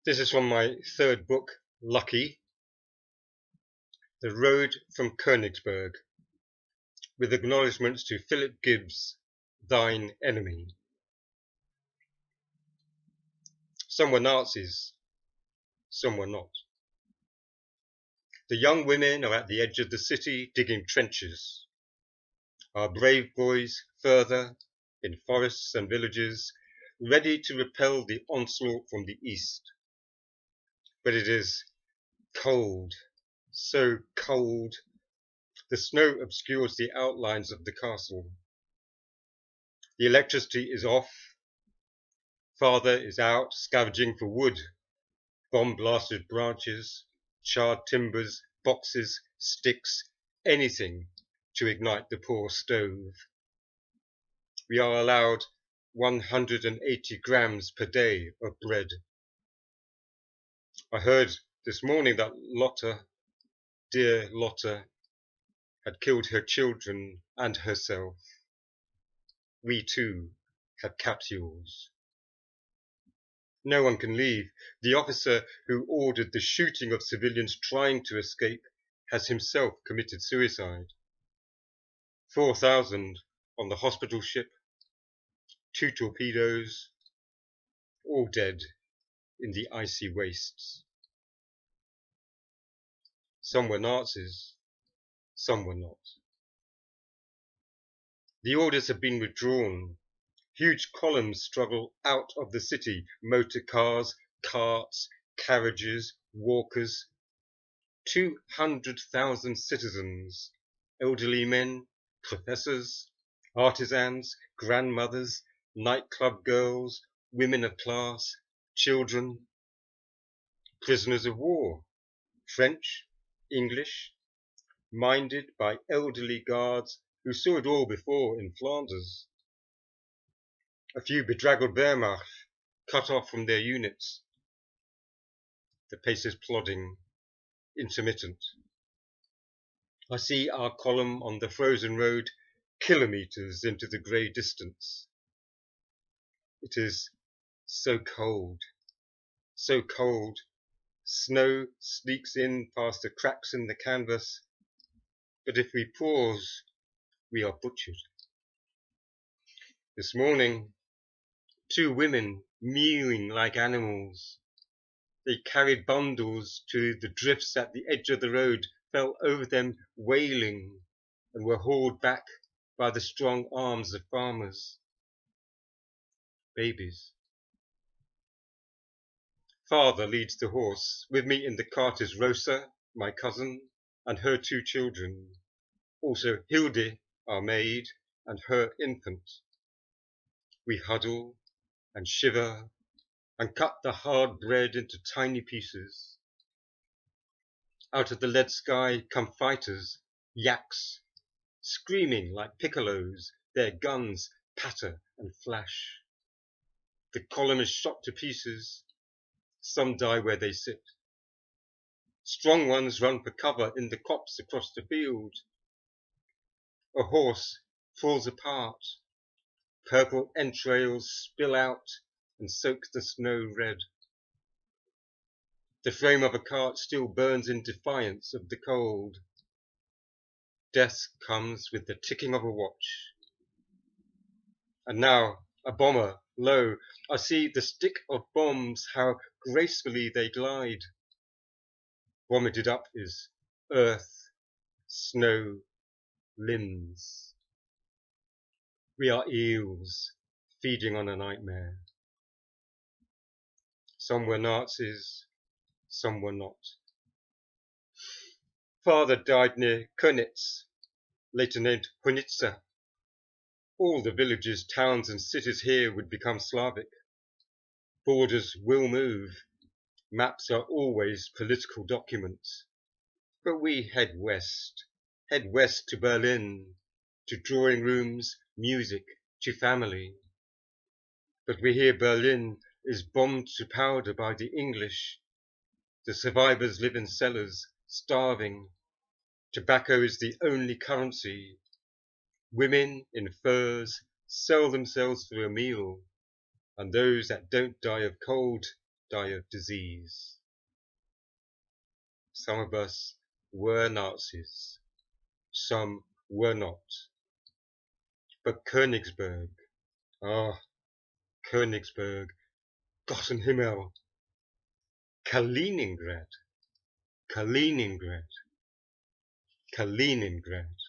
This is from my third book, Lucky, The Road from Konigsberg, with acknowledgements to Philip Gibbs, thine enemy. Some were Nazis, some were not. The young women are at the edge of the city digging trenches. Our brave boys further, in forests and villages, ready to repel the onslaught from the east. But it is cold, so cold. The snow obscures the outlines of the castle. The electricity is off. Father is out scavenging for wood, bomb-blasted branches, charred timbers, boxes, sticks, anything to ignite the poor stove. We are allowed 180 grams per day of bread. I heard this morning that Lotta, dear Lotta, had killed her children and herself. We too had capsules. No one can leave. The officer who ordered the shooting of civilians trying to escape has himself committed suicide. 4,000 on the hospital ship, 2 torpedoes, all dead in the icy wastes. Some were Nazis, some were not. The orders have been withdrawn. Huge columns struggle out of the city, motor cars, carts, carriages, walkers. 200,000 citizens, elderly men, professors, artisans, grandmothers, nightclub girls, women of class, children, prisoners of war, French, English, minded by elderly guards who saw it all before in Flanders. A few bedraggled Wehrmacht, cut off from their units. The pace is plodding, intermittent. I see our column on the frozen road, kilometres into the grey distance. It is so cold, so cold. Snow sneaks in past the cracks in the canvas, but if we pause, we are butchered. This morning, 2 women mewing like animals. They carried bundles to the drifts at the edge of the road, fell over them wailing, and were hauled back by the strong arms of farmers. Babies. Father leads the horse. With me in the cart is Rosa, my cousin, and her 2 children. Also Hilde, our maid, and her infant. We huddle and shiver and cut the hard bread into tiny pieces. Out of the lead sky come fighters, yaks, screaming like piccolos. Their guns patter and flash. The column is shot to pieces. Some die where they sit. Strong ones run for cover in the copse across the field. A horse falls apart. Purple entrails spill out and soak the snow red. The frame of a cart still burns in defiance of the cold. Death comes with the ticking of a watch. And now a bomber, lo, I see the stick of bombs, how gracefully they glide. Vomited up is earth, snow, limbs. We are eels feeding on a nightmare. Some were Nazis, some were not. Father died near Konitz, later named Honitsa. All the villages, towns and cities here would become Slavic. Borders will move. Maps are always political documents. But we head west to Berlin, to drawing rooms, music, to family. But we hear Berlin is bombed to powder by the English. The survivors live in cellars, starving. Tobacco is the only currency. Women in furs sell themselves for a meal, and those that don't die of cold die of disease. Some of us were Nazis, some were not. But Konigsberg, ah, Konigsberg, Gott im Himmel, Kaliningrad, Kaliningrad, Kaliningrad.